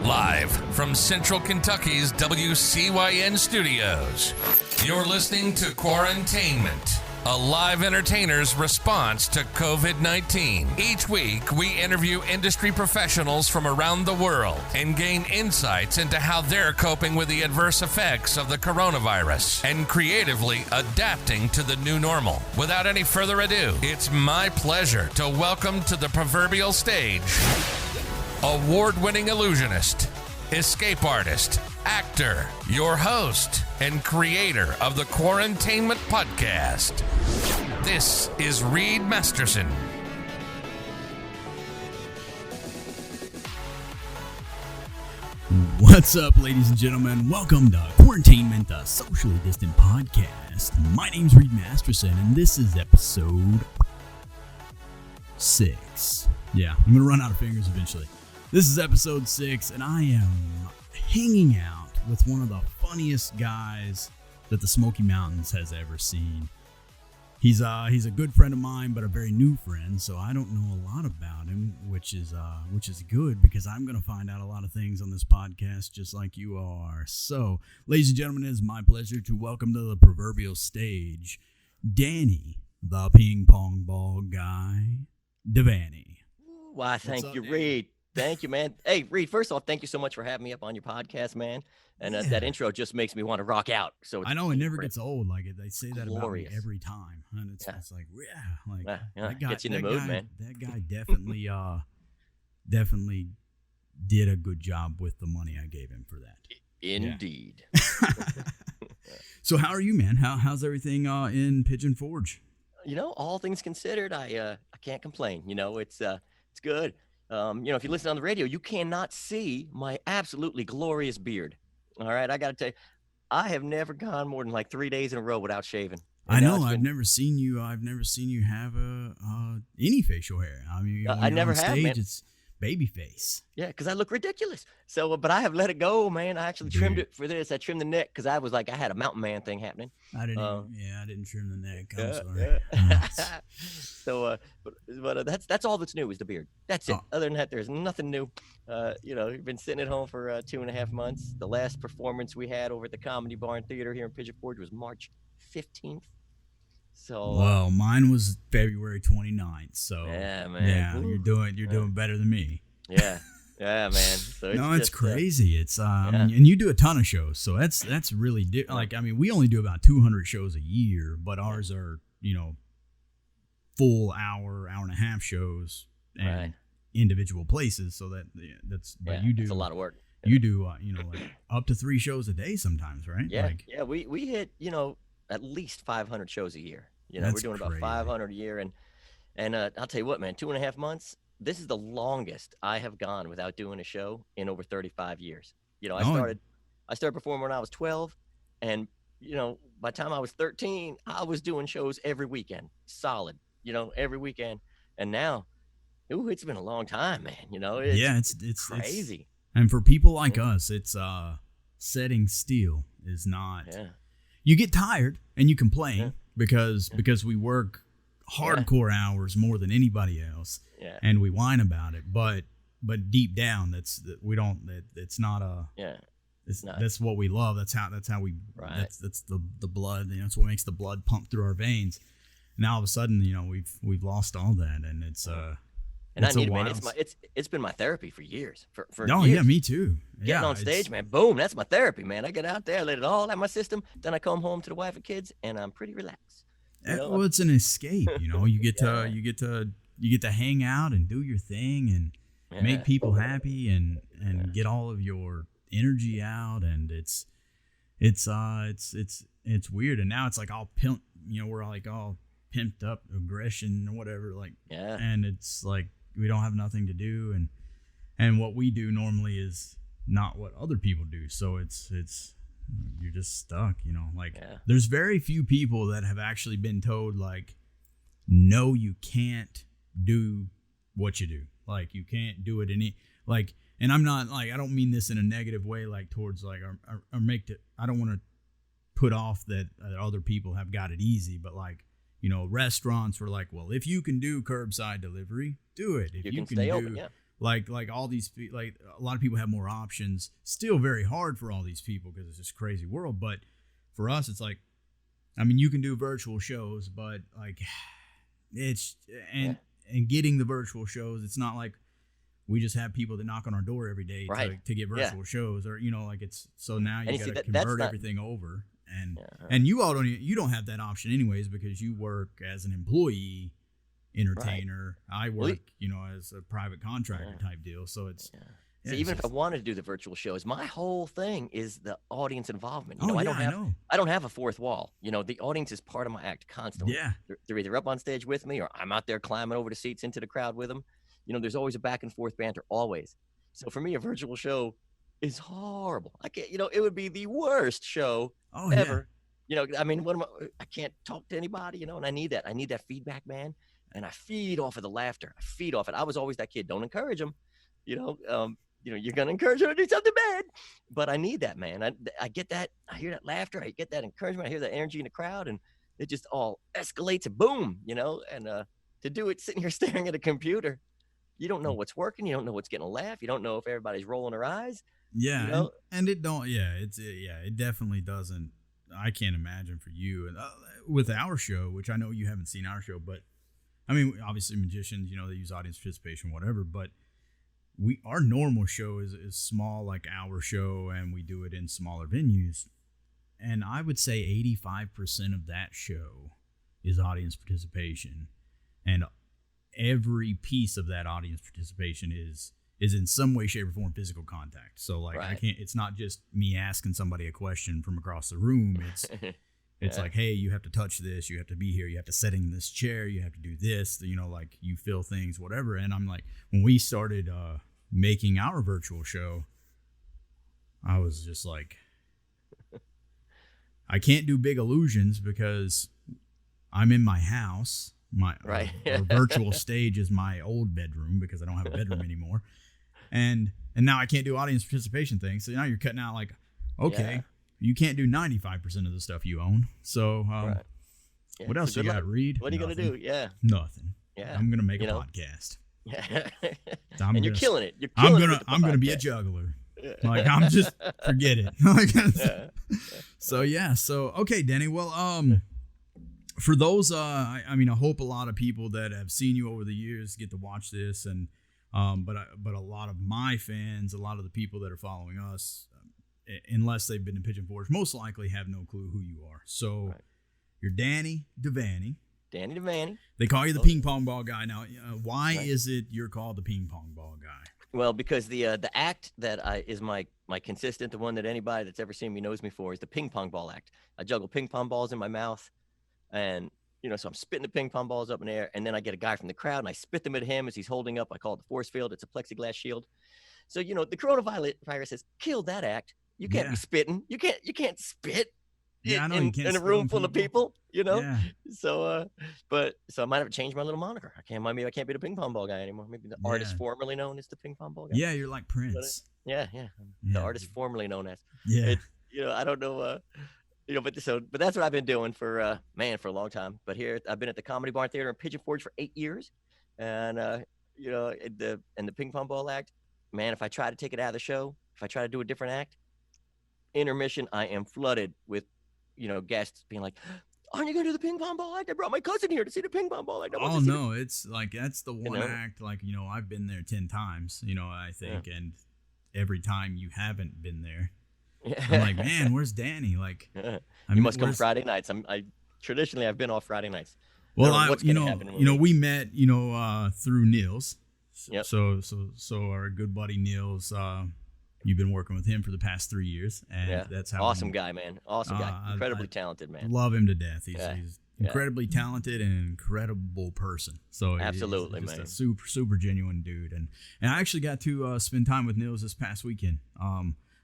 Live from Central Kentucky's WCYN studios, you're listening to Quarantainment, a live entertainer's response to COVID-19. Each week, we interview industry professionals from around the world and gain insights into how they're coping with the adverse effects of the coronavirus and creatively adapting to the new normal. Without any further ado, it's my pleasure to welcome to the proverbial stage award-winning illusionist, escape artist, actor, your host, and creator of the Quarantainment podcast. This is Reed Masterson. What's up, ladies and gentlemen? Welcome to Quarantainment, the socially distant podcast. My name's Reed Masterson, and this is episode 6. Yeah, I'm going to run out of fingers eventually. This is episode 6, and I am hanging out with one of the funniest guys that the Smoky Mountains has ever seen. He's a good friend of mine, but a very new friend, so I don't know a lot about him, which is good because I'm going to find out a lot of things on this podcast just like you are. So, ladies and gentlemen, it is my pleasure to welcome to the proverbial stage Danny, the ping pong ball guy, Devaney. Why, thank you, Danny? Reed. Thank you, man. Hey, Reed, first off, thank you so much for having me up on your podcast, man. And that intro just makes me want to rock out. So I know it never gets old. Like they say that glorious. about me every time, and it's like, that gets you in the mood, man. That guy definitely did a good job with the money I gave him for that. Indeed. Yeah. So how are you, man? How's everything in Pigeon Forge? You know, all things considered, I can't complain. You know, it's good. If you listen on the radio, you cannot see my absolutely glorious beard. All right, I got to tell you, I have never gone more than like 3 days in a row without shaving. I know. I've never seen you have any facial hair. I mean, I never have, man. It's baby face. Yeah, because I look ridiculous. So, but I have let it go, man. I actually trimmed it for this. I trimmed the neck because I was like, I had a mountain man thing happening. I didn't trim the neck. I'm sorry. So, but that's all that's new is the beard. That's it. Other than that, there's nothing new. We've been sitting at home for 2.5 months. The last performance we had over at the Comedy Barn Theater here in Pigeon Forge was March 15th. So, well, mine was February 29th. So yeah, man. Yeah, you're doing better than me. Yeah, man. So it's crazy. And you do a ton of shows, so that's really we only do about 200 shows a year, but ours are full hour and a half shows and individual places. So you do it's a lot of work. You do up to 3 shows a day sometimes, right? Yeah. We hit at least 500 shows a year. We're doing about 500 a year, and I'll tell you what, man, 2.5 months. This is the longest I have gone without doing a show in over 35 years. I started performing when I was 12, and by the time I was 13, I was doing shows every weekend, solid, every weekend. And now, it's been a long time, man. It's crazy. And for people like us, it's setting still is not. Yeah. You get tired and you complain because we work hardcore hours more than anybody else, and we whine about it. But deep down, that's what we love. That's how we. Right. That's the blood. That's what makes the blood pump through our veins. Now all of a sudden, we've lost all that, and it's And I need it, man. It's been my therapy for years. For years. Yeah, me too. Getting on stage, man. Boom, that's my therapy, man. I get out there, let it all out of my system. Then I come home to the wife and kids, and I'm pretty relaxed. Well, it's an escape. You get to hang out and do your thing and make people happy and get all of your energy out. And it's weird. And now it's like all pimp. We're like all pimped up aggression or whatever. And it's like. We don't have nothing to do, and what we do normally is not what other people do. So it's you're just stuck, There's very few people that have actually been told no, you can't do what you do. You can't do it and I'm not I don't mean this in a negative way, towards or make it. I don't want to put off that other people have got it easy, but restaurants were well, if you can do curbside delivery, do it. If you can stay open, like all these, like a lot of people have more options. Still very hard for all these people because it's this crazy world. But for us, it's like, I mean, you can do virtual shows, but like it's and getting the virtual shows, it's not like we just have people that knock on our door every day to get virtual shows, or like it's so now you got to convert everything over, and you all don't have that option anyways because you work as an employee entertainer. I work as a private contractor type deal, so it's. So even if I wanted to do the virtual shows, my whole thing is the audience involvement. I don't have a fourth wall. The audience is part of my act constantly. Yeah. They're either up on stage with me or I'm out there climbing over the seats into the crowd with them. There's always a back and forth banter, always. So for me, a virtual show is horrible. I can't, it would be the worst show ever. I mean, I can't talk to anybody, and I need that. I need that feedback, man. And I feed off of the laughter. I feed off it. I was always that kid. Don't encourage them. You're going to encourage her to do something bad, but I need that, man. I get that. I hear that laughter. I get that encouragement. I hear that energy in the crowd, and it just all escalates and boom, and to do it sitting here staring at a computer, you don't know what's working. You don't know what's getting a laugh. You don't know if everybody's rolling their eyes. Yeah. And it don't, it definitely doesn't. I can't imagine for you. And with our show, which I know you haven't seen our show, but I mean, obviously magicians, they use audience participation, whatever, but our normal show is small, like our show, and we do it in smaller venues. And I would say 85% of that show is audience participation. And every piece of that audience participation is in some way, shape, or form physical contact. So like it's not just me asking somebody a question from across the room. It's like, hey, you have to touch this, you have to be here, you have to sit in this chair, you have to do this, like you feel things, whatever. And I'm like, when we started making our virtual show, I was just like, I can't do big illusions because I'm in my house. My our virtual stage is my old bedroom because I don't have a bedroom anymore. And now I can't do audience participation things. So now you're cutting out like, okay, you can't do 95% of the stuff you own. So what else you got, Reed? What are you going to do? Yeah. Nothing. Yeah. I'm going to make a podcast. Yeah. And you're killing it. I'm going to be a juggler. Yeah. Like I'm just forget it. So okay, Denny. Well, for those I hope a lot of people that have seen you over the years get to watch this, and but a lot of my fans, a lot of the people that are following us, unless they've been in Pigeon Forge, most likely have no clue who you are. So you're Danny Devaney. Danny Devaney. They call you the ping pong ball guy. Now, why is it you're called the ping pong ball guy? Well, because the act that is my consistent, the one that anybody that's ever seen me knows me for, is the ping pong ball act. I juggle ping pong balls in my mouth, and so I'm spitting the ping pong balls up in the air, and then I get a guy from the crowd and I spit them at him as he's holding up. I call it the force field. It's a plexiglass shield. So the coronavirus has killed that act. You can't be spitting. You can't spit. In a room full of people, So, so I might have to change my little moniker. Maybe I can't be the ping pong ball guy anymore. Maybe the artist formerly known as the ping pong ball guy. Yeah, you're like Prince. The artist formerly known as. Yeah. I don't know. But that's what I've been doing for a long time. But here I've been at the Comedy Barn Theater in Pigeon Forge for 8 years, and the ping pong ball act, man. If I try to take it out of the show, if I try to do a different act, intermission, I am flooded with guests being like, aren't you gonna do the ping pong ball act? I brought my cousin here to see the ping pong ball act. It's like that's the one act. Like I've been there 10 times. I think, and every time you haven't been there, I'm like, man, where's Danny? Like, you must come Friday nights. Traditionally I've been off Friday nights. Well, we met through Niels. Yep. So our good buddy Niels. You've been working with him for the past 3 years, and that's how awesome guy, man. Awesome guy, incredibly talented, man. Love him to death. He's incredibly talented and an incredible person. So absolutely, he's just man. A super genuine dude, and I actually got to spend time with Niels this past weekend.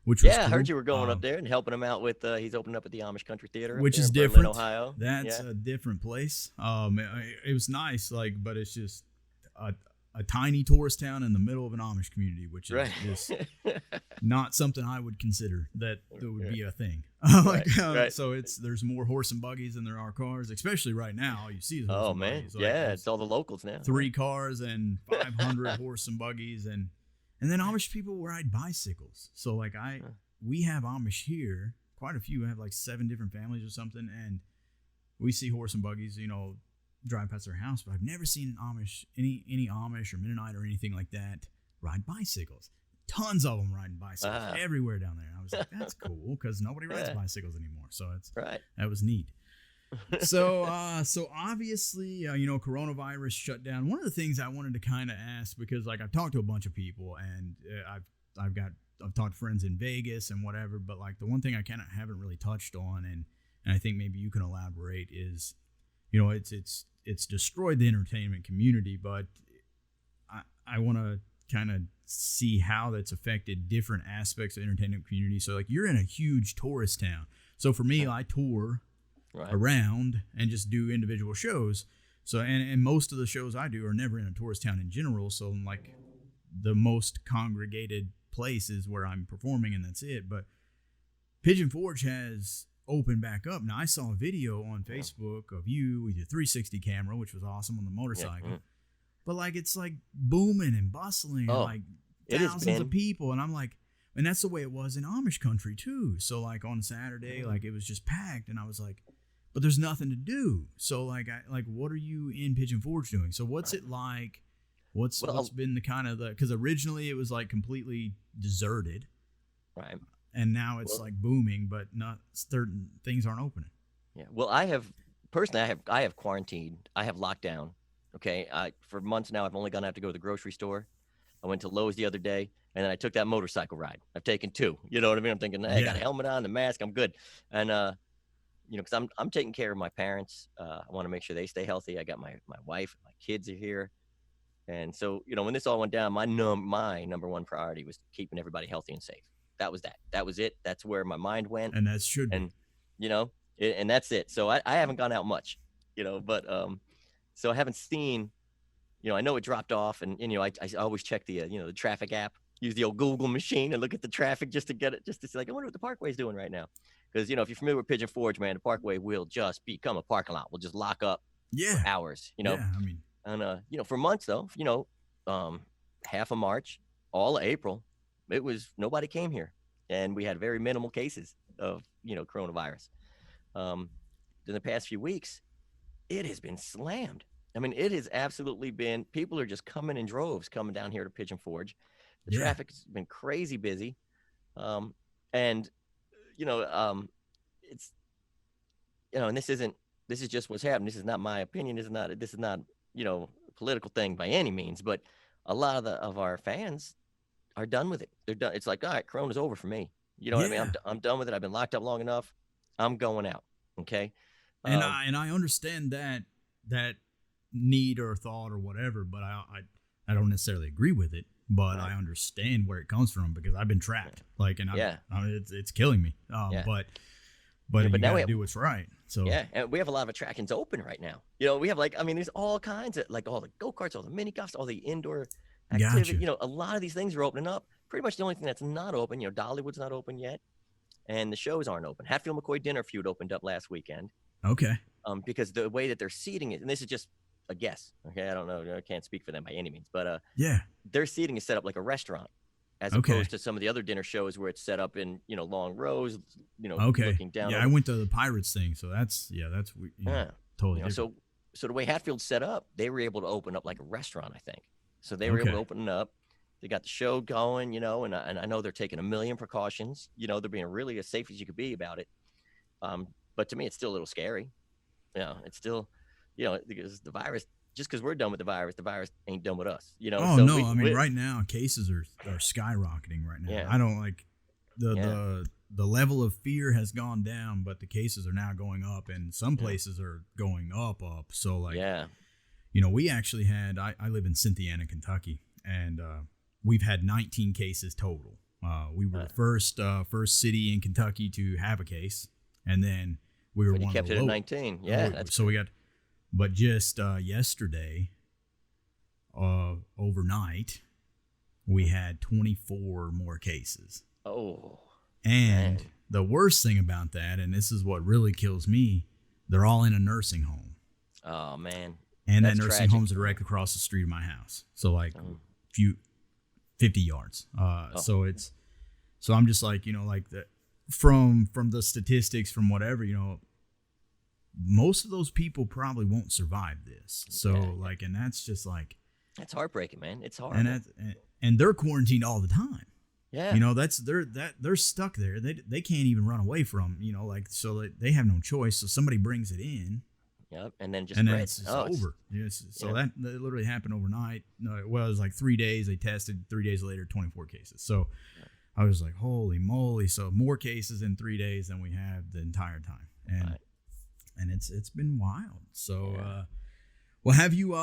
Which was cool. I heard you were going up there and helping him out with. He's opening up at the Amish Country Theater, which is different. Berlin, Ohio. That's a different place. It was nice, but it's just a tiny tourist town in the middle of an Amish community, which is right. just not something I would consider that would be a thing. Right. So there's more horse and buggies than there are cars, especially right now. All you see is horse and buggies. Like, it's all the locals now. 3 cars and 500 horse and buggies, and then Amish people ride bicycles. So like we have Amish here, quite a few. We have like 7 different families or something, and we see horse and buggies, drive past their house, but I've never seen any Amish or Mennonite or anything like that ride bicycles. Tons of them riding bicycles everywhere down there. I was like, that's cool, because nobody rides bicycles anymore. So that was neat. So obviously, coronavirus shut down. One of the things I wanted to kind of ask, because like I've talked to a bunch of people, and I've talked to friends in Vegas and whatever, but like the one thing I kind of haven't really touched on, and I think maybe you can elaborate, is it's destroyed the entertainment community, but I want to kind of see how that's affected different aspects of the entertainment community. So like you're in a huge tourist town. So for me, I tour around and just do individual shows. So and most of the shows I do are never in a tourist town in general. So like the most congregated place is where I'm performing, and that's it. But Pigeon Forge has opened back up. Now I saw a video on Facebook of you with your 360 camera, which was awesome, on the motorcycle. But like it's like booming and bustling, and like thousands of people, and I'm like, and that's the way it was in Amish country too. So like on Saturday, like it was just packed, and I was like, but there's nothing to do. So like what are you in Pigeon Forge doing? So what's it like? What's been the kind of because originally it was like completely deserted, right? And now it's like booming, but not certain things aren't opening. Yeah. Well, I have quarantined. I have lockdown. Okay. For months now, I've only gone out to go to the grocery store. I went to Lowe's the other day, and then I took that motorcycle ride. I've taken 2. You know what I mean? I'm thinking, hey, I got a helmet on, the mask, I'm good. And because I'm taking care of my parents. I want to make sure they stay healthy. I got my wife, my kids are here. And so, when this all went down, my number one priority was keeping everybody healthy and safe. That was it. That's where my mind went. And that should be. And, and that's it. So I haven't gone out much, but so I haven't seen, I know it dropped off, and, I always check the, the traffic app, use the old Google machine and look at the traffic just to get it, just to see, like, I wonder what the Parkway's doing right now. Because, if you're familiar with Pigeon Forge, man, the Parkway will just become a parking lot. We'll just lock up for hours, Yeah, I mean. And, for months though, half of March, all of April, it was nobody came here, and we had very minimal cases of coronavirus. In the past few weeks, it has been slammed. I mean, it has absolutely been. People are just coming in droves, coming down here to Pigeon Forge. The traffic has been crazy busy, and it's and this is just what's happened. This is not my opinion. This is not a political thing by any means, but a lot of our fans are done with it. They're done. It's like, all right, Corona's over for me. You know what I mean? I'm done with it. I've been locked up long enough. I'm going out. Okay. And I understand that need or thought or whatever, but I don't necessarily agree with it, but I understand where it comes from, because I've been trapped. Like, and it's killing me. But you now gotta do what's right. So and we have a lot of attractions open right now. We have there's all kinds of, like, all the go-karts, all the mini golfs, all the indoor activity. Gotcha. A lot of these things are opening up. Pretty much the only thing that's not open, Dollywood's not open yet, and the shows aren't open. Hatfield McCoy Dinner Feud opened up last weekend. Okay. Because the way that they're seating it, and this is just a guess. Okay, I don't know. I can't speak for them by any means, but their seating is set up like a restaurant, as opposed to some of the other dinner shows where it's set up in long rows. Looking down. Yeah, I went to the Pirates thing, so that's totally different. So the way Hatfield's set up, they were able to open up like a restaurant, I think. So they were able to open it up. They got the show going, and I know they're taking a million precautions. They're being really as safe as you could be about it. But to me, it's still a little scary. It's still, because the virus, just because we're done with the virus ain't done with us. Oh, so no, I mean, right now cases are skyrocketing right now. Yeah. I don't like the level of fear has gone down, but the cases are now going up, and some places are going up. So like, we actually had, I live in Cynthiana, Kentucky, and we've had 19 cases total. We were the first city in Kentucky to have a case, and then we were one kept of the it at 19. Yeah. So we got, but just yesterday, overnight, we had 24 more cases. Oh. And man. The worst thing about that, and this is what really kills me, they're all in a nursing home. Oh, man. And That's that nursing tragic. home's direct across the street of my house. So like 50 yards. So I'm just like, like from the statistics, from whatever, most of those people probably won't survive this. So and that's just like, that's heartbreaking, man. It's hard. And they're quarantined all the time. Yeah. They're stuck there. They can't even run away from, so they have no choice. So somebody brings it in. Yep. And then just it's over. So that literally happened overnight. No, it was like 3 days. They tested 3 days later, 24 cases. So I was like, holy moly. So more cases in 3 days than we have the entire time. And it's been wild. So, well, have you,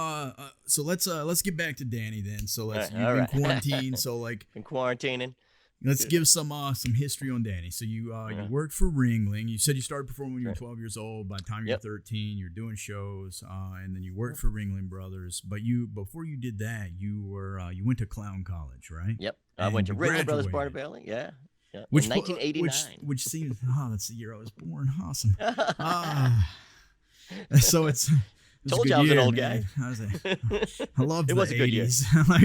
so let's get back to Danny then. So you've been quarantined. So like been quarantining. Let's give some history on Danny. So you worked for Ringling. You said you started performing when you were 12 years old. By the time you're 13, you're doing shows, and then you worked for Ringling Brothers. But before you did that, you went to clown college, right? Yep, I went to Ringling Brothers Barnabelli. Yeah. Which, in 1989. Which seems that's the year I was born. Awesome. So it's told you I was an old guy. I loved it was the a good 80s.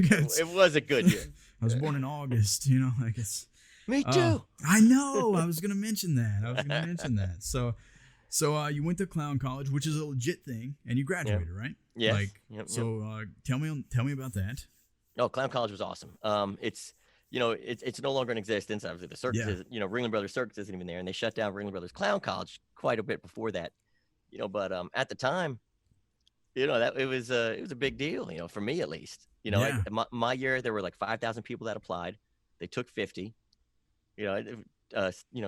Year. It was a good year. I was born in August, it's. Me too. I know. I was gonna mention that. So you went to clown college, which is a legit thing, and you graduated, right? Yes. Tell me about that. Oh, clown college was awesome. It's no longer in existence. Obviously, the circus, Ringling Brothers Circus isn't even there, and they shut down Ringling Brothers Clown College quite a bit before that. But at the time, that it was a big deal. For me at least. My year there were like 5,000 people that applied. They took 50.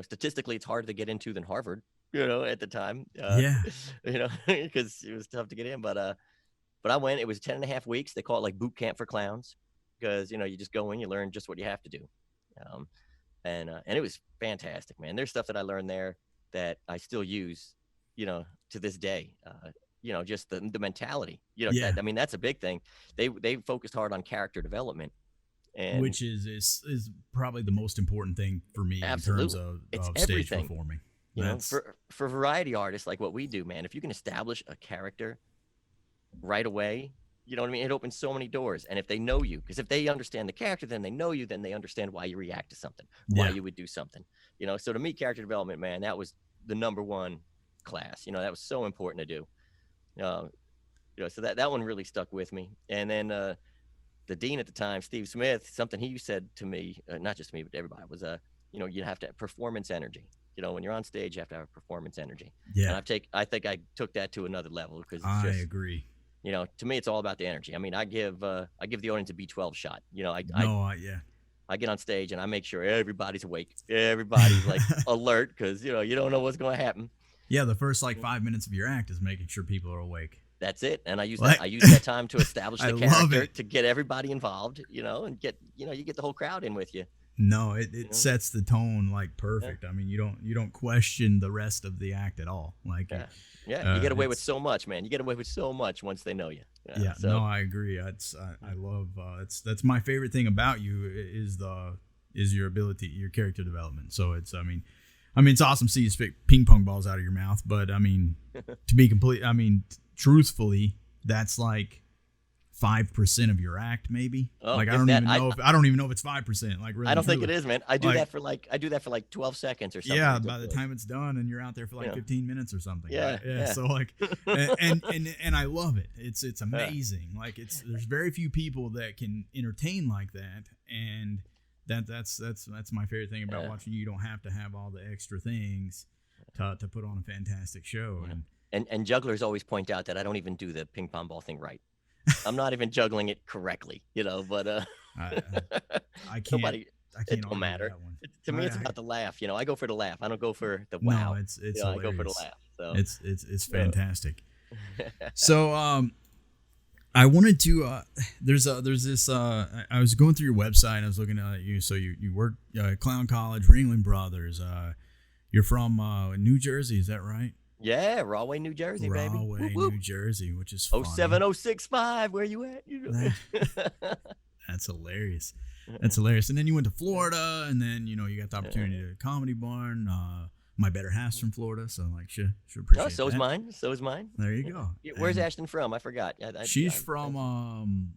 Statistically, it's harder to get into than Harvard. At the time. Because it was tough to get in. But I went. It was 10.5 weeks. They call it like boot camp for clowns. Because you just go in, you learn just what you have to do, and it was fantastic, man. There's stuff that I learned there that I still use, to this day. Just the mentality, that's a big thing. They focused hard on character development, and which is probably the most important thing for me in terms of stage performing. For variety artists like what we do, man, if you can establish a character right away. You know what I mean? It opens so many doors. And if they know you, because if they understand the character, then they know you, then they understand why you react to something, why you would do something. So to me, character development, man, that was the number one class. That was so important to do. So that one really stuck with me. And then the dean at the time, Steve Smith, something he said to me, not just me, but to everybody, was, you have to have performance energy. When you're on stage, you have to have performance energy. Yeah. And I think I took that to another level because I agree. To me, it's all about the energy. I mean, I give the audience a B12 shot. I get on stage and I make sure everybody's awake. Everybody's like alert because, you don't know what's going to happen. Yeah. The first 5 minutes of your act is making sure people are awake. That's it. And I use that time to establish the character, to get everybody involved, and get, you get the whole crowd in with you. No, it sets the tone perfect. Yeah. I mean, you don't question the rest of the act at all. You get away with so much, man. You get away with so much once they know you. No, I agree. I love that's my favorite thing about you is your ability, your character development. So it's it's awesome to see you spit ping pong balls out of your mouth, but to be complete, truthfully, that's 5% of your act, maybe. Oh, I don't even know if it's 5%. Really, I don't think it is, man. I do that for 12 seconds or something. Yeah, by the time it's done, and you're out there for 15 minutes or something. Yeah. So and I love it. It's amazing. There's very few people that can entertain like that, and that's my favorite thing about watching you. You don't have to have all the extra things to put on a fantastic show. And jugglers always point out that I don't even do the ping pong ball thing right. I'm not even juggling it correctly, but I can't. It don't matter. To me, it's about the laugh. I go for the laugh. I don't go for the wow. No, it's I go for the laugh. So it's fantastic. So I wanted to. There's this. I was going through your website. I was looking at you. So you work Clown College, Ringling Brothers. You're from New Jersey, is that right? Yeah, Rahway, New Jersey, baby. Rahway, New Jersey, which is funny. 07065, where you at? That's hilarious. That's hilarious. And then you went to Florida, and then, you got the opportunity to Comedy Barn. My better half's from Florida, so I'm like, sure appreciate that. So is mine. So is mine. There you go. Where's Ashton from? I forgot. She's from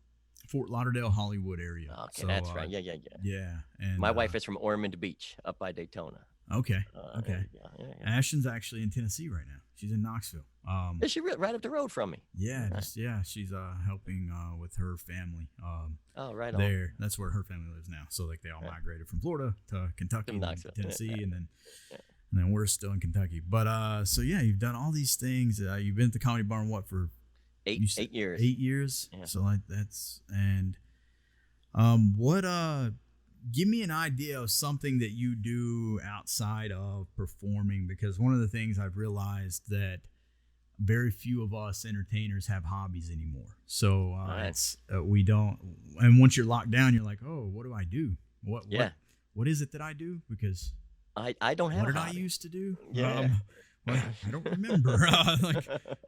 Fort Lauderdale, Hollywood area. Okay, so, that's right. Yeah. Yeah. And my wife is from Ormond Beach, up by Daytona. Okay. Yeah. Ashton's actually in Tennessee right now. She's in Knoxville. Is she right up the road from me? Yeah, she's helping with her family. Right there. On. That's where her family lives now. So like they all migrated from Florida to Kentucky, and Tennessee, and then we're still in Kentucky. But so yeah, you've done all these things. You've been at the Comedy Barn for 8 years. 8 years. Yeah. So like that's and what give me an idea of something that you do outside of performing, because one of the things I've realized that very few of us entertainers have hobbies anymore. So it's we don't, and once you're locked down, you're like, oh, what do I do? What is it that I do? Because I don't have. What did I used to do? Yeah. Well, I don't remember.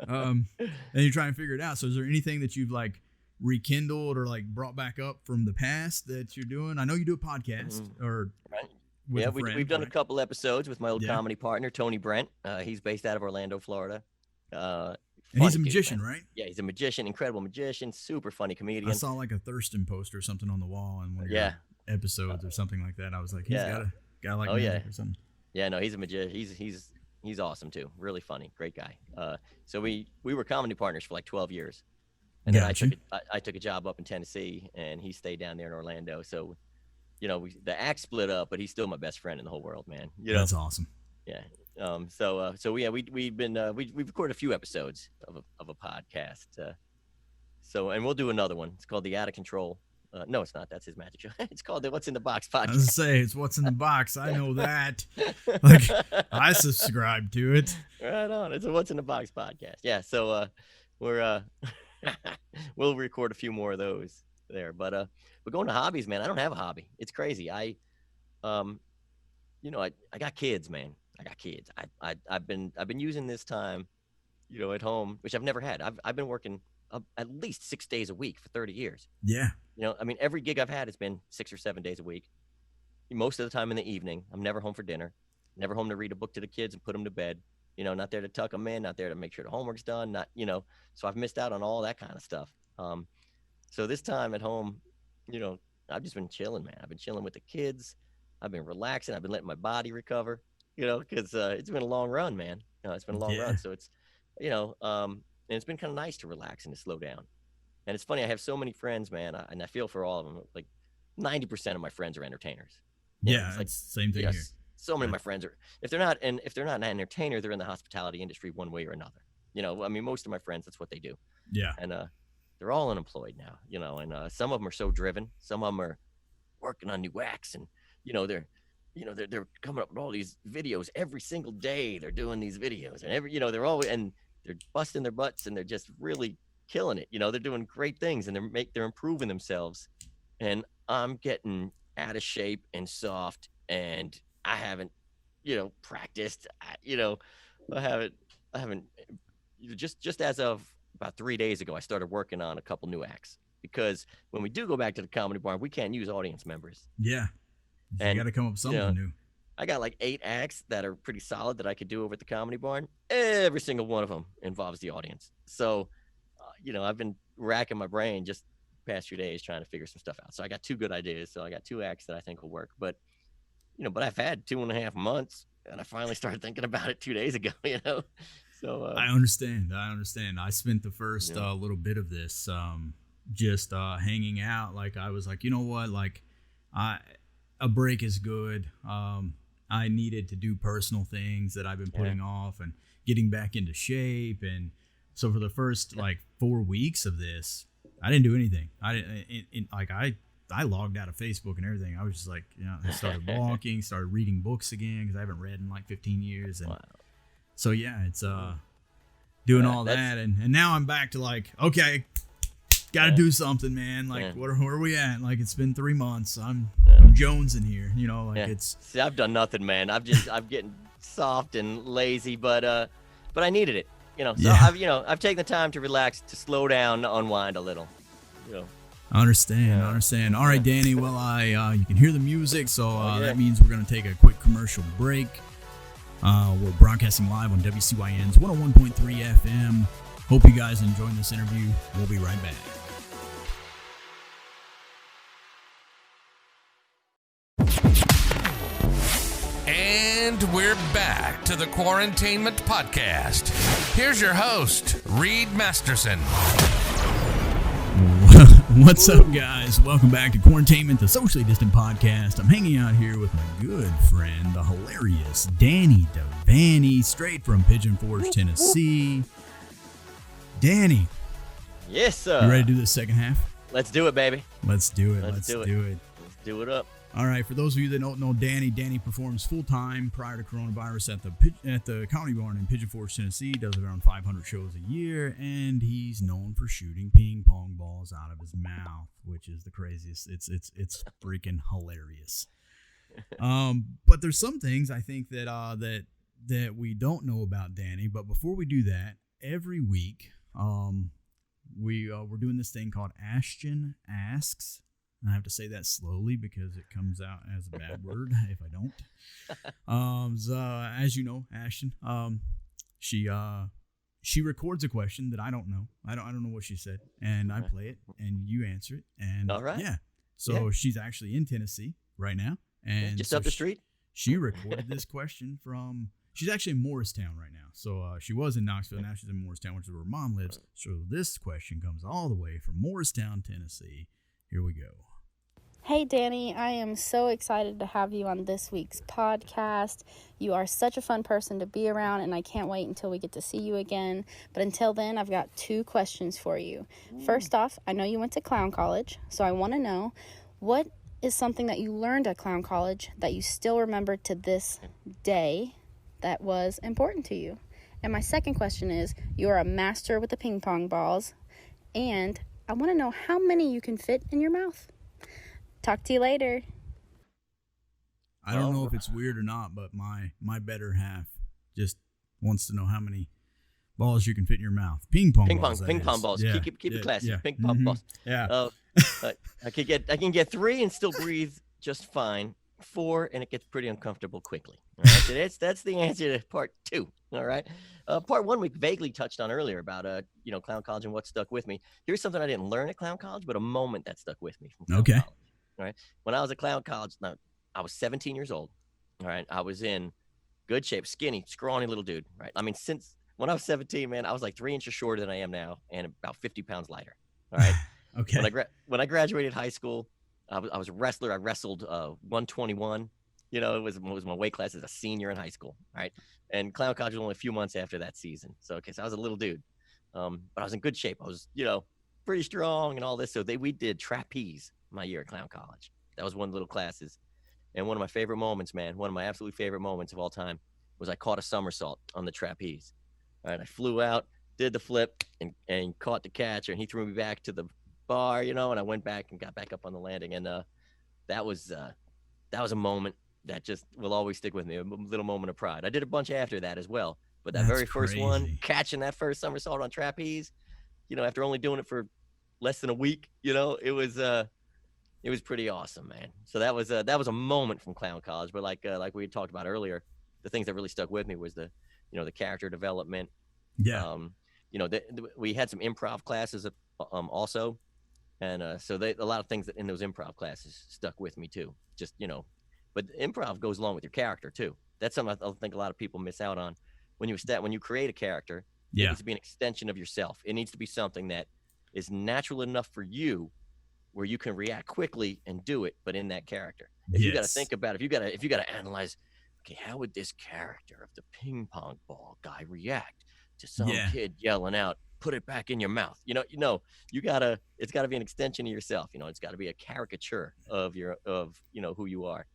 And you're trying to figure it out. So is there anything that you've like rekindled or like brought back up from the past that you're doing? I know you do a podcast or with a friend, we've done a couple episodes with my old comedy partner Tony Brent. He's based out of Orlando, Florida. And he's a magician, right? Yeah, he's a magician, incredible magician, super funny comedian. I saw like a Thurston poster or something on the wall in one of your episodes or something like that. I was like, he's got a guy like magic or something. Yeah, no, he's a magician. He's awesome too. Really funny, great guy. So we were comedy partners for like 12 years. And then I took a job up in Tennessee, and he stayed down there in Orlando. So, the act split up, but he's still my best friend in the whole world, man. That's awesome. Yeah. We've recorded a few episodes of a podcast. And we'll do another one. It's called the Out of Control. No, it's not. That's his magic show. It's called the What's in the Box podcast. I was gonna say it's What's in the Box. I know that. Like I subscribe to it. Right on. It's a What's in the Box podcast. Yeah. So we're we'll record a few more of those there. But going to hobbies, man. I don't have a hobby. It's crazy. I got kids, man. I got kids. I've been using this time, at home, which I've never had. I've been working at least 6 days a week for 30 years. Yeah. Every gig I've had has been 6 or 7 days a week. Most of the time in the evening. I'm never home for dinner. Never home to read a book to the kids and put them to bed. Not there to tuck them in, not there to make sure the homework's done, so I've missed out on all that kind of stuff. So this time at home, I've just been chilling, man. I've been chilling with the kids. I've been relaxing. I've been letting my body recover, because it's been a long run, man. It's been a long run. So it's, and it's been kind of nice to relax and to slow down. And it's funny, I have so many friends, man, and I feel for all of them. Like 90% of my friends are entertainers. Yeah, it's like, same thing here. So many of my friends are, if they're not an entertainer, they're in the hospitality industry one way or another. Most of my friends, that's what they do. Yeah. And they're all unemployed now, and some of them are so driven. Some of them are working on new acts, and they're coming up with all these videos every single day. They're doing these videos, and they're always, and they're busting their butts, and they're just really killing it. They're doing great things, and they're improving themselves. And I'm getting out of shape and soft, and I haven't, practiced. I haven't. Just as of about 3 days ago, I started working on a couple new acts, because when we do go back to the Comedy Barn, we can't use audience members. Yeah, you got to come up with something new. I got like 8 acts that are pretty solid that I could do over at the Comedy Barn. Every single one of them involves the audience. So, I've been racking my brain just the past few days trying to figure some stuff out. So I got 2 good ideas. So I got 2 acts that I think will work. But I've had 2.5 months, and I finally started thinking about it 2 days ago. So I understand. I spent the first little bit of this just hanging out. Like I was like, you know what? Like a break is good. I needed to do personal things that I've been putting off and getting back into shape. And so for the first like 4 weeks of this, I didn't do anything. I logged out of Facebook and everything. I was just like, I started walking, started reading books again, because I haven't read in like 15 years. And so it's doing all that, and now I'm back to like, okay, gotta do something, man. Like where are we at? Like it's been 3 months. I'm jonesing here, it's. See, I've done nothing, man. I'm getting soft and lazy, but but I needed it. So I've taken the time to relax, to slow down, unwind a little. I understand. All right, Danny. Well, you can hear the music, so that means we're going to take a quick commercial break. We're broadcasting live on WCYN's 101.3 FM. Hope you guys enjoying this interview. We'll be right back. And we're back to the Quarantainment Podcast. Here's your host, Reed Masterson. What's up, guys? Welcome back to Quarantainment, the socially distant podcast. I'm hanging out here with my good friend, the hilarious Danny Devaney, straight from Pigeon Forge, Tennessee. Danny. Yes, sir. You ready to do this second half? Let's do it, baby. Let's do it. Let's do it up. All right, for those of you that don't know Danny performs full-time prior to coronavirus at the Comedy Barn in Pigeon Forge, Tennessee. Does around 500 shows a year, and he's known for shooting ping pong balls out of his mouth, which is the craziest. It's freaking hilarious. But there's some things I think that we don't know about Danny. But before we do that, every week we're doing this thing called Ashton Asks. I have to say that slowly because it comes out as a bad word if I don't. So, as you know, Ashton, she records a question that I don't know. I don't know what she said, and I play it, and you answer it. And all right, yeah. So she's actually in Tennessee right now, and just up the street. She recorded this question from. She's actually in Morristown right now. So she was in Knoxville. Now she's in Morristown, which is where her mom lives. So this question comes all the way from Morristown, Tennessee. Here we go. Hey, Danny, I am so excited to have you on this week's podcast. You are such a fun person to be around, and I can't wait until we get to see you again. But until then, I've got 2 questions for you. First off, I know you went to clown college, so I want to know, what is something that you learned at clown college that you still remember to this day that was important to you? And my second question is, you are a master with the ping pong balls, and I want to know how many you can fit in your mouth. Talk to you later. I don't know if it's weird or not, but my better half just wants to know how many balls you can fit in your mouth. Ping pong balls. Yeah. Keep it classy. Yeah. Ping pong balls. Yeah. I can get 3 and still breathe just fine. 4 and it gets pretty uncomfortable quickly. All right? So that's the answer to part 2. All right. Part 1 we vaguely touched on earlier about clown college and what stuck with me. Here's something I didn't learn at clown college, but a moment that stuck with me from clown college. All right. When I was at clown college, I was 17 years old. All right. I was in good shape, skinny, scrawny little dude. Right. I mean, since when I was 17, man, I was like 3 inches shorter than I am now and about 50 pounds lighter. All right. Okay. When I graduated high school, I was a wrestler. I wrestled 121. It was my weight class as a senior in high school. All right. And clown college was only a few months after that season. So I was a little dude. But I was in good shape. I was, pretty strong and all this. So we did trapeze my year at clown college. That was one of the little classes. And one of my favorite moments, man, one of my absolute favorite moments of all time was I caught a somersault on the trapeze. All right. I flew out, did the flip and caught the catcher, and he threw me back to the bar, and I went back and got back up on the landing. And that was a moment that just will always stick with me, a little moment of pride. I did a bunch after that as well. But that very first one, catching that first somersault on trapeze, after only doing it for less than a week, it was pretty awesome, man. So that was a moment from clown college. But like we had talked about earlier, the things that really stuck with me was the character development. Yeah. We had some improv classes also, and so a lot of things that in those improv classes stuck with me too. Just but improv goes along with your character too. That's something I think a lot of people miss out on. When you create a character, it needs to be an extension of yourself. It needs to be something that is natural enough for you, where you can react quickly and do it, but in that character. If you got to think about it, if you got to analyze, okay, how would this character of the ping pong ball guy react to some kid yelling out, "Put it back in your mouth"? It's got to be an extension of yourself. It's got to be a caricature of who you are.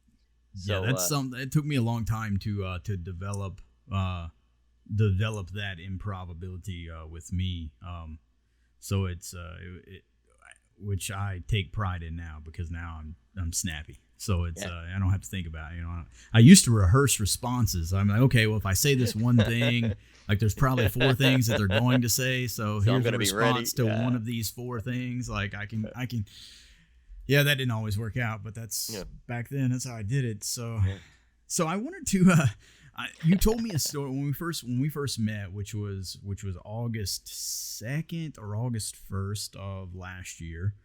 So, that's something. It took me a long time to develop that improv ability with me. So it's which I take pride in now because now I'm snappy. So it's I don't have to think about it. You know, I used to rehearse responses. I'm like, okay, well, if I say this one thing, like there's probably 4 things that they're going to say. So here's a response to one of these 4 things. Like I can. Yeah, that didn't always work out, but that's back then. That's how I did it. So I wanted to. You told me a story when we first met, which was August 2nd or August 1st of last year.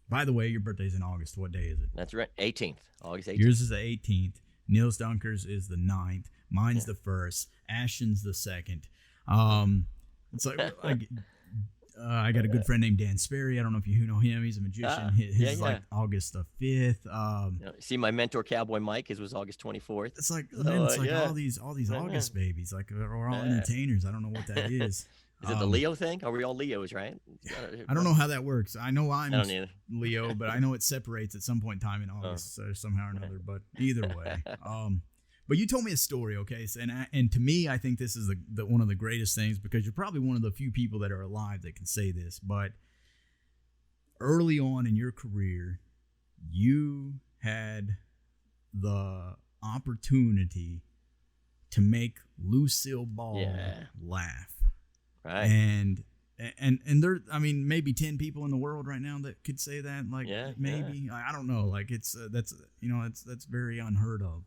By the way, your birthday's in August. What day is it? That's right, 18th, August 18th. Yours is the 18th. Niels Dunker's is the 9th. Mine's the 1st. Ashton's the 2nd. It's like I got a good friend named Dan Sperry. I don't know if you know him. He's a magician. His is like August the 5th. See my mentor, Cowboy Mike. His was August 24th. It's like all these August babies. Like we're all entertainers. I don't know what that is. Is it the Leo thing? Are we all Leos, right? I don't know how that works. I know I'm Leo, but I know it separates at some point in time in August somehow or another. But either way, but you told me a story, okay? So, and to me, I think this is the one of the greatest things because you're probably one of the few people that are alive that can say this. But early on in your career, you had the opportunity to make Lucille Ball laugh. Right. And there, I mean, maybe 10 people in the world right now that could say that. Like, maybe I don't know. Like, it's that's very unheard of.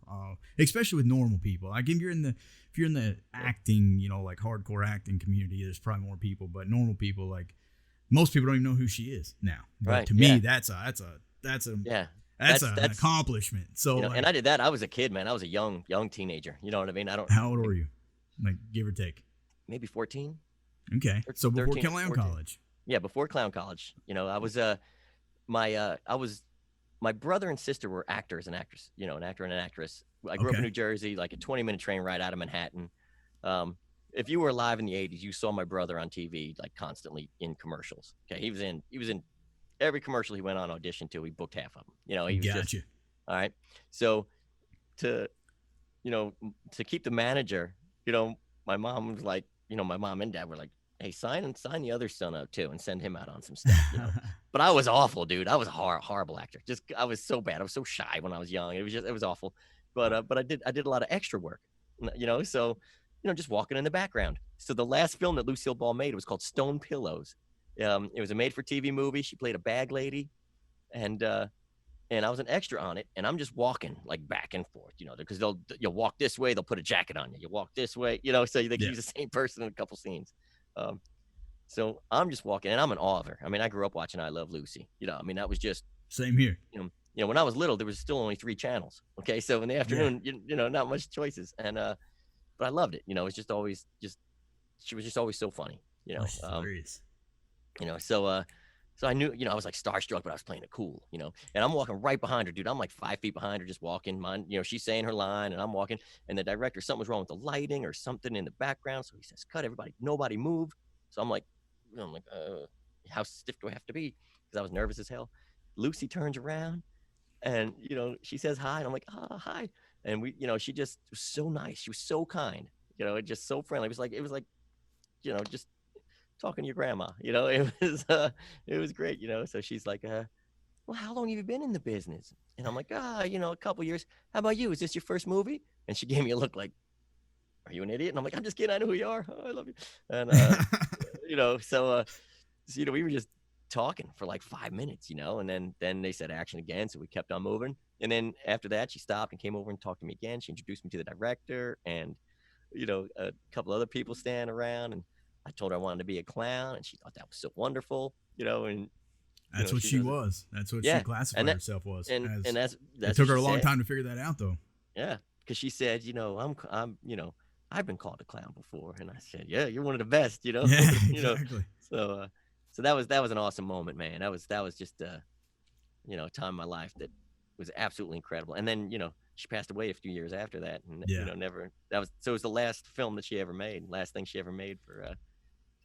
Especially with normal people. Like, if you're in the acting, like hardcore acting community, there's probably more people. But normal people, like most people, don't even know who she is now. But right. To me, that's an accomplishment. So, and I did that. I was a kid, man. I was a young teenager. You know what I mean? How old were you? Like, give or take. Maybe 14. Okay, so before Clown College. Yeah, before Clown College. I was my brother and sister were actors and actress. An actor and an actress. I grew up in New Jersey, like a 20-minute train ride out of Manhattan. If you were alive in the 80s, you saw my brother on TV like constantly in commercials. Okay, he was in every commercial he went on audition to. He booked half of them. He was just all right. So to keep the manager, my mom was like, my mom and dad were like, hey, sign the other son up too and send him out on some stuff. But I was awful, dude. I was a horrible actor. I was so bad. I was so shy when I was young. It was awful. But I did a lot of extra work, so just walking in the background. So the last film that Lucille Ball made was called Stone Pillows. It was a made-for-TV movie. She played a bag lady, and I was an extra on it. And I'm just walking like back and forth, because you'll walk this way, they'll put a jacket on you. You walk this way, so they can use the same person in a couple scenes. So I'm just walking, and I'm in awe of her. I mean, I grew up watching I Love Lucy. That was just same here. When I was little, there was still only 3 channels. Okay, so in the afternoon, not much choices, and but I loved it. It's just always she was just always so funny. So I knew, I was like starstruck, but I was playing it cool, and I'm walking right behind her, dude. I'm like 5 feet behind her, just walking. She's saying her line, and I'm walking, and the director, something was wrong with the lighting or something in the background, so he says, "Cut, everybody, nobody move." So I'm like, how stiff do I have to be? Because I was nervous as hell. Lucy turns around, and she says hi, and I'm like, hi, and we, she just was so nice. She was so kind, just so friendly. It was like, just talking to your grandma, it was great, so she's like, well, how long have you been in the business? And I'm like, a couple years. How about you? Is this your first movie? And she gave me a look like, are you an idiot? And I'm like, I'm just kidding. I know who you are. Oh, I love you. And so we were just talking for like 5 minutes, and then they said action again, so we kept on moving. And then after that, she stopped and came over and talked to me again. She introduced me to the director and a couple other people standing around, and I told her I wanted to be a clown, and she thought that was so wonderful, and that's what she was. That's what she classified herself was. And that's it took her a long time to figure that out, though. Yeah, because she said, I'm I've been called a clown before, and I said, yeah, you're one of the best, Yeah, exactly. So that was an awesome moment, man. That was just a time in my life that was absolutely incredible. And then she passed away a few years after that, and it was the last film that she ever made, last thing she ever made for.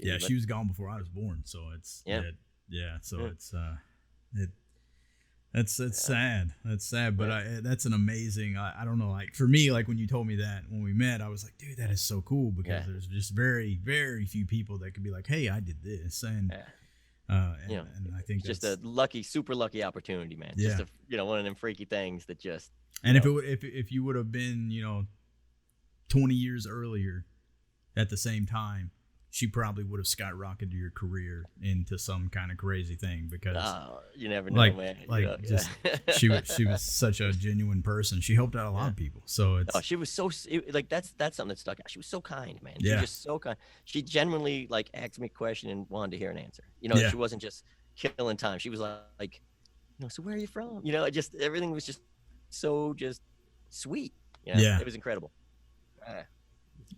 She was gone before I was born, so it's That's sad. That's sad, but that's an amazing. I don't know. Like for me, like when you told me that when we met, I was like, dude, that is so cool because there's just very, very few people that could be like, hey, I did this, and And I think it's just a super lucky opportunity, man. Yeah. Just one of them freaky things that just. And if you would have been 20 years earlier, at the same time, she probably would have skyrocketed your career into some kind of crazy thing because you never know, man. She was such a genuine person. She helped out a lot of people. So she was so that's something that stuck out. She was so kind, man. She Yeah. was just so kind. She genuinely asked me a question and wanted to hear an answer. She wasn't just killing time. She was like, so where are you from? Just everything was just so just sweet. Yeah. It was incredible.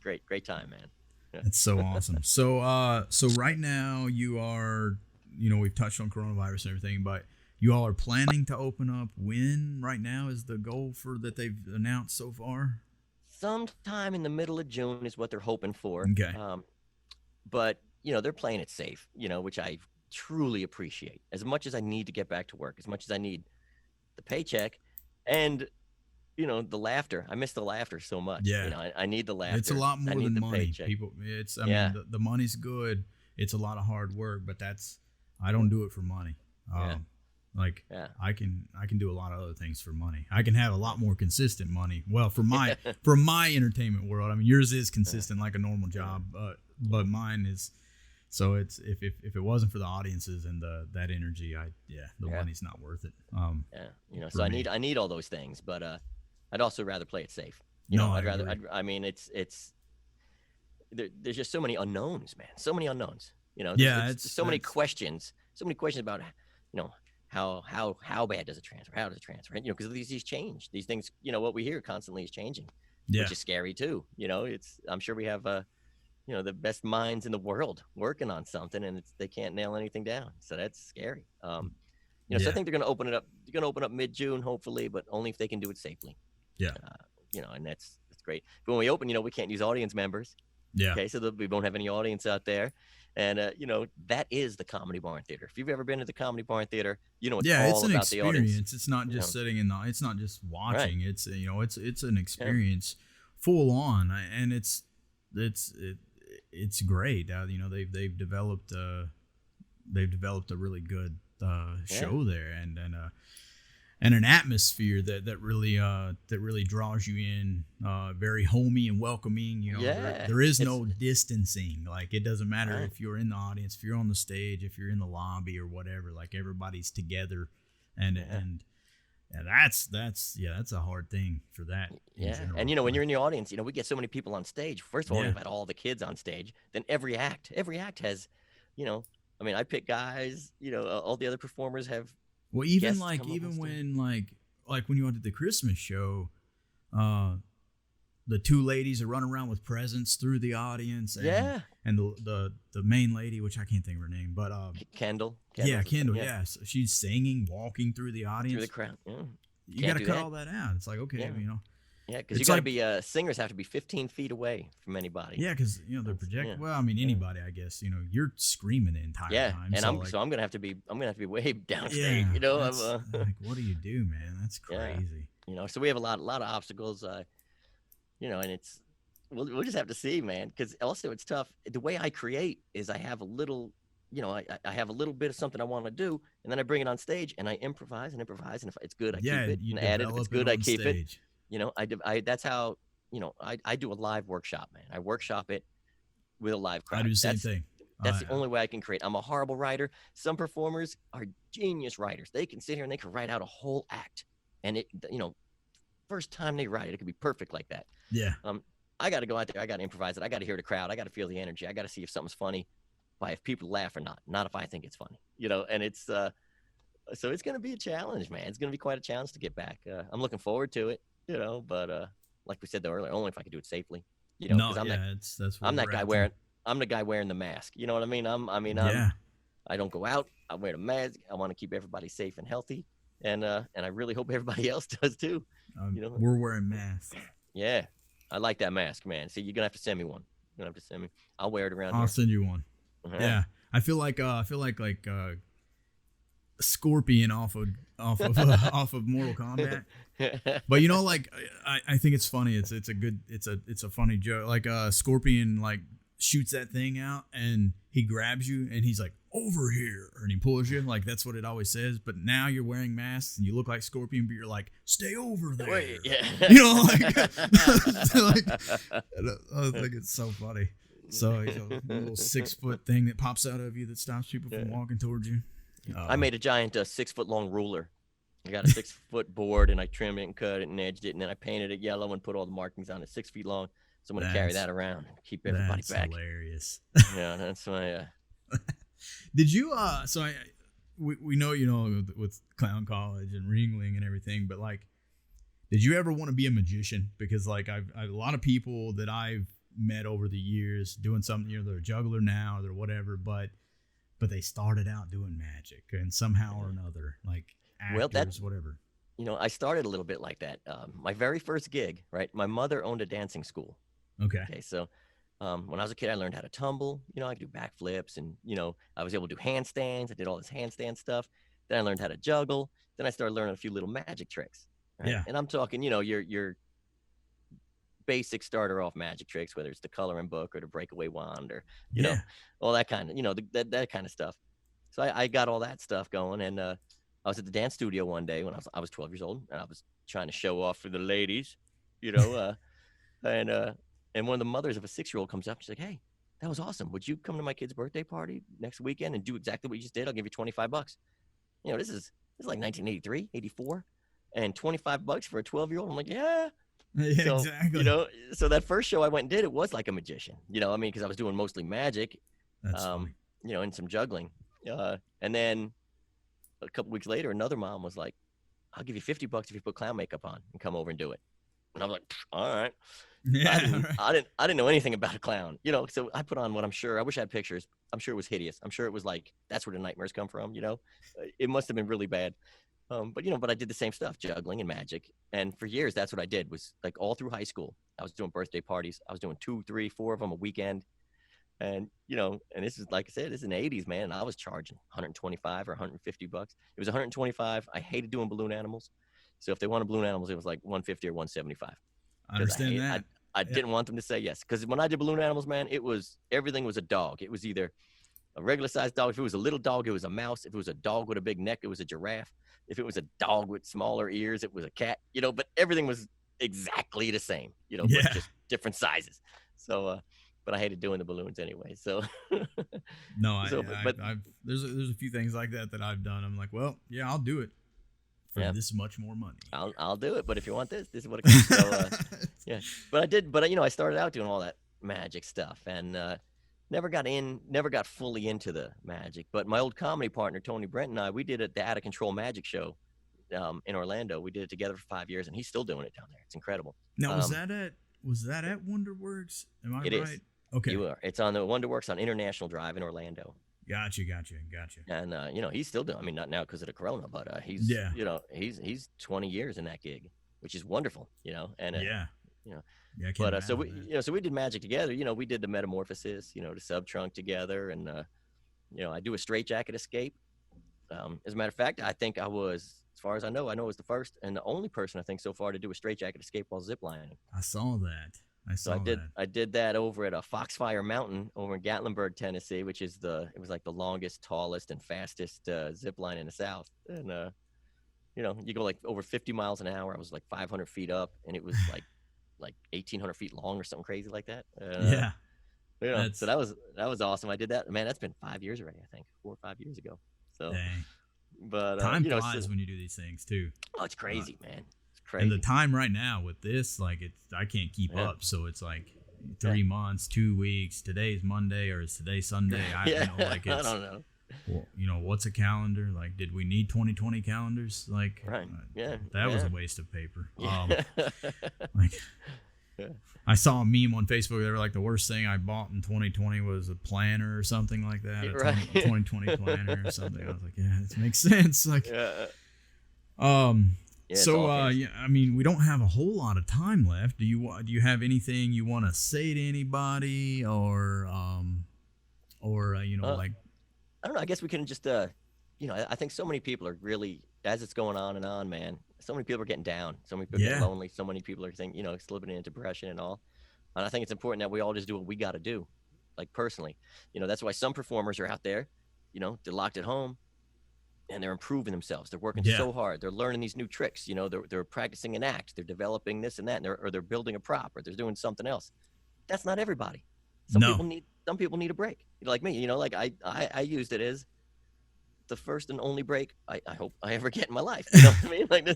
Great time, man. It's so awesome. So right now you are, we've touched on coronavirus and everything, but you all are planning to open up when right now is the goal for that they've announced so far? Sometime in the middle of June is what they're hoping for. Okay. But they're playing it safe, which I truly appreciate. As much as I need to get back to work, as much as I need the paycheck and the laughter. I miss the laughter so much. Yeah. I need the laughter. It's a lot more than money. Paycheck. People, I mean, the money's good. It's a lot of hard work, but I don't do it for money. I can do a lot of other things for money. I can have a lot more consistent money. Well, for my entertainment world, I mean, yours is consistent like a normal job, but mine is. So it's if it wasn't for the audiences and that energy, the money's not worth it. So I need all those things, but I'd also rather play it safe. There's just so many unknowns, man. So many unknowns. It's so many questions. So many questions about how bad does it transfer? How does it transfer? Because these change. These things, what we hear constantly is changing, which is scary too. I'm sure we have the best minds in the world working on something, and they can't nail anything down. So that's scary. So I think they're going to open it up. They're going to open up mid-June, hopefully, but only if they can do it safely. Yeah. And that's great. But when we open, we can't use audience members. Yeah. Okay. So we won't have any audience out there. And, that is the Comedy Barn Theater. If you've ever been to the Comedy Barn Theater, it's all it's an about experience. the audience. It's not just sitting it's not just watching. Right. It's an experience full on. And it's great. They've developed a really good show there and an atmosphere that really draws you in, very homey and welcoming. There is no distancing. Like, it doesn't matter if you're in the audience, if you're on the stage, if you're in the lobby or whatever. Like, everybody's together, and that's a hard thing for that. And when you're in the audience, we get so many people on stage. First of all, we've had all the kids on stage. Then every act has, I pick guys. All the other performers have. Well, even when when you went to the Christmas show, the two ladies are running around with presents through the audience, and the main lady, which I can't think of her name, but Kendall. Kendall. Yeah, so she's singing, walking through the audience, through the crowd. Yeah. You got to cut all that out. It's like, okay, Yeah, because you got to be singers have to be 15 feet away from anybody. Yeah, because they're projecting. Yeah. Well, I mean, anybody, I guess. You're screaming the entire time. And I'm gonna have to be way downstage. Like, what do you do, man? That's crazy. So we have a lot of obstacles. And it's we'll just have to see, man. Because also it's tough. The way I create is I have a little. I have a little bit of something I want to do, and then I bring it on stage and I improvise, and if it's good, I keep it and add it. If it's good, I keep it. That's how, I do a live workshop, man. I workshop it with a live crowd. I do the same thing. That's the only way I can create. I'm a horrible writer. Some performers are genius writers. They can sit here and they can write out a whole act. And first time they write it, it could be perfect like that. Yeah. I got to go out there. I got to improvise it. I got to hear the crowd. I got to feel the energy. I got to see if something's funny by if people laugh or not if I think it's funny, and it's, so it's going to be a challenge, man. It's going to be quite a challenge to get back. I'm looking forward to it. But like we said though earlier, only if I can do it safely. I'm the guy wearing the mask. You know what I mean? I don't go out. I wear the mask. I want to keep everybody safe and healthy, and I really hope everybody else does too. We're wearing masks. Yeah, I like that mask, man. See, you're gonna have to send me one. You're gonna have to send me. I'll wear it around. I'll send you one. Uh-huh. Yeah, I feel like Scorpion off of Mortal Kombat. But I think it's funny. It's a funny joke. Like Scorpion shoots that thing out and he grabs you and he's like, over here, and he pulls you. Like, that's what it always says. But now you're wearing masks and you look like Scorpion, but you're like, stay over there. Wait, yeah. You know, like, I think it's so funny. So a little 6-foot thing that pops out of you that stops people from walking towards you. I made a giant 6-foot-long ruler. I got a 6-foot board, and I trimmed it and cut it and edged it, and then I painted it yellow and put all the markings on it, 6 feet long. So I'm going to carry that around and keep everybody back. That's hilarious. Yeah, that's my... Did you, we know, you know, with Clown College and Ringling and everything, but, like, did you ever want to be a magician? Because, like, I've a lot of people that I've met over the years doing something, you know, they're a juggler now or they're whatever, but they started out doing magic and somehow or another, like, actors, whatever. You know, I started a little bit like that. My very first gig, right? My mother owned a dancing school. Okay, so when I was a kid, I learned how to tumble. You know, I could do backflips, and you know, I was able to do handstands. I did all this handstand stuff. Then I learned how to juggle. Then I started learning a few little magic tricks. Right? Yeah. And I'm talking, you know, your basic starter off magic tricks, whether it's the coloring book or the breakaway wand or you know, all that kind of, you know, that kind of stuff. So I got all that stuff going, and I was at the dance studio one day when I was 12 years old, and I was trying to show off for the ladies, you know, and one of the mothers of a 6-year-old comes up. She's like, "Hey, that was awesome. Would you come to my kid's birthday party next weekend and do exactly what you just did? I'll give you $25. You know, this is like 1983, 84, and $25 for a 12-year-old. I'm like, yeah. So, exactly. You know, so that first show I went and did, it was like a magician. You know, I mean, because I was doing mostly magic, you know, and some juggling. And then a couple weeks later, another mom was like, "I'll give you $50 if you put clown makeup on and come over and do it." And I was like, "All right." Yeah, I didn't know anything about a clown, you know. So I put on what I'm sure. I wish I had pictures. I'm sure it was hideous. I'm sure it was like, that's where the nightmares come from, you know. It must have been really bad. But you know, but I did the same stuff, juggling and magic. And for years, that's what I did, was like all through high school. I was doing birthday parties. I was doing 2, 3, 4 of them a weekend. And you know, and this is, like I said, this is in the 80s, man. And I was charging $125 or $150. It was $125. I hated doing balloon animals. So if they wanted balloon animals, it was like $150 or $175. I understand that. I didn't want them to say yes, because when I did balloon animals, man, everything was a dog. It was either a regular sized dog. If it was a little dog, it was a mouse. If it was a dog with a big neck, it was a giraffe. If it was a dog with smaller ears, it was a cat. You know, but everything was exactly the same. You know, but just different sizes. So, but I hated doing the balloons anyway. So no, there's a few things like that I've done. I'm like, well, yeah, I'll do it. For this much more money, I'll do it. But if you want this is what it costs. So, yeah. But you know, I started out doing all that magic stuff, and never got fully into the magic. But my old comedy partner Tony Brent and I, we did the Out of Control Magic Show in Orlando. We did it together for 5 years, and he's still doing it down there. It's incredible. Now, was that at Wonderworks? Am I right? It is. Okay. You are. It's on the Wonderworks on International Drive in Orlando. Gotcha. And you know, he's still doing. I mean, not now because of the corona, but he's you know, he's 20 years in that gig, which is wonderful. You know, and you know, but so we did magic together. You know, we did the metamorphosis. You know, the sub trunk together, and you know, I do a straitjacket escape. As a matter of fact, I think I was, as far as I know, it was the first and the only person I think so far to do a straitjacket escape while ziplining. I saw that. I did that over at a Foxfire Mountain over in Gatlinburg, Tennessee, which is it was like the longest, tallest, and fastest zip line in the South. And you know, you go like over 50 miles an hour. I was like 500 feet up, and it was like 1,800 feet long or something crazy like that. Yeah. You know, so that was awesome. I did that. Man, that's been 5 years already. I think 4 or 5 years ago. So, dang. But time flies when you do these things too. Oh, it's crazy, man. Crazy. And the time right now with this, like, I can't keep up. So it's like 3 months, 2 weeks. Today's Monday, or is today Sunday? I don't know. Like, I don't know. Well, you know, what's a calendar? Like, did we need 2020 calendars? Like, that was a waste of paper. I saw a meme on Facebook. They were like, the worst thing I bought in 2020 was a planner or something like that. A 2020 planner or something. I was like, yeah, it makes sense. Like, I mean, we don't have a whole lot of time left. Do you have anything you want to say to anybody, or you know, like, I don't know. I guess we can just you know, I think so many people are really, as it's going on and on, man. So many people are getting down. So many people are getting lonely. So many people are thinking, you know, slipping into depression and all. And I think it's important that we all just do what we got to do, like personally. You know, that's why some performers are out there, they're locked at home and they're improving themselves. They're working so hard. They're learning these new tricks. They're practicing an act. They're developing this and that, or they're building a prop, or they're doing something else. That's not everybody. Some people need a break. Like me, like I used it as the first and only break I hope I ever get in my life. You know what I mean? Like,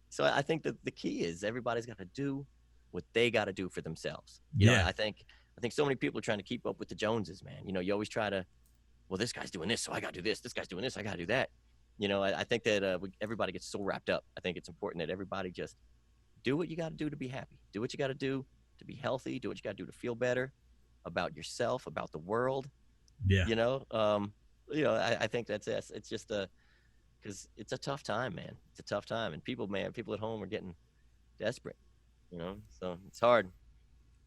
so I think that the key is everybody's got to do what they got to do for themselves. You know, I think so many people are trying to keep up with the Joneses, man. You always try to, well, this guy's doing this, so I got to do this. This guy's doing this, I got to do that. I think that everybody gets so wrapped up. I think it's important that everybody just do what you got to do to be happy. Do what you got to do to be healthy. Do what you got to do to feel better about yourself, about the world. Yeah. I think that's it. It's just because it's a tough time, man. It's a tough time, and people at home are getting desperate. So it's hard.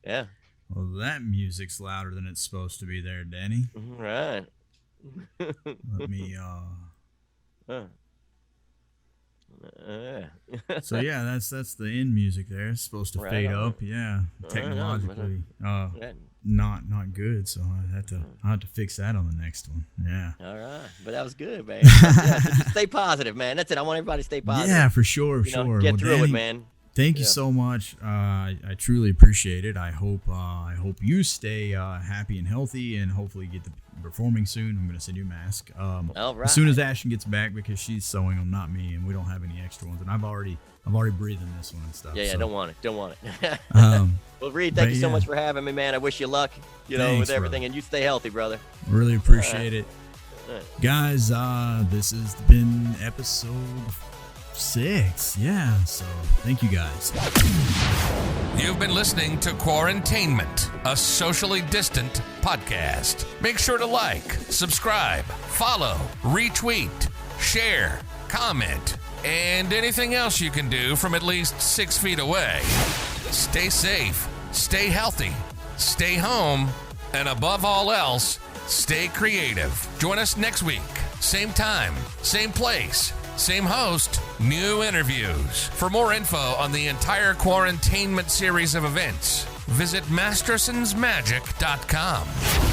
Yeah. Well, that music's louder than it's supposed to be there, Danny. Right. Let me So yeah, that's the end music there. It's supposed to fade up. Yeah. Technologically not good, so I have to fix that on the next one. Yeah. All right. But that was good, man. So stay positive, man. That's it. I want everybody to stay positive. Yeah, for sure. Get through Danny, it, man. Thank you so much. I truly appreciate it. I hope you stay happy and healthy, and hopefully get to performing soon. I'm gonna send you a mask. All right. As soon as Ashton gets back, because she's sewing them, not me, and we don't have any extra ones. And I've already breathed in this one and stuff. Yeah. So. Don't want it. Well, Reed, thank you so much for having me, man. I wish you luck. Thanks, with everything, brother. And you stay healthy, brother. Really appreciate it, guys. This has been episode 6. Yeah, so thank you guys. You've been listening to Quarantainment, a socially distant podcast. Make sure to like, subscribe, follow, retweet, share, comment, and anything else you can do from at least 6 feet away. Stay safe, stay healthy, stay home, and above all else, stay creative. Join us next week, same time, same place, same host, new interviews. For more info on the entire Quarantainment series of events, visit mastersonsmagic.com.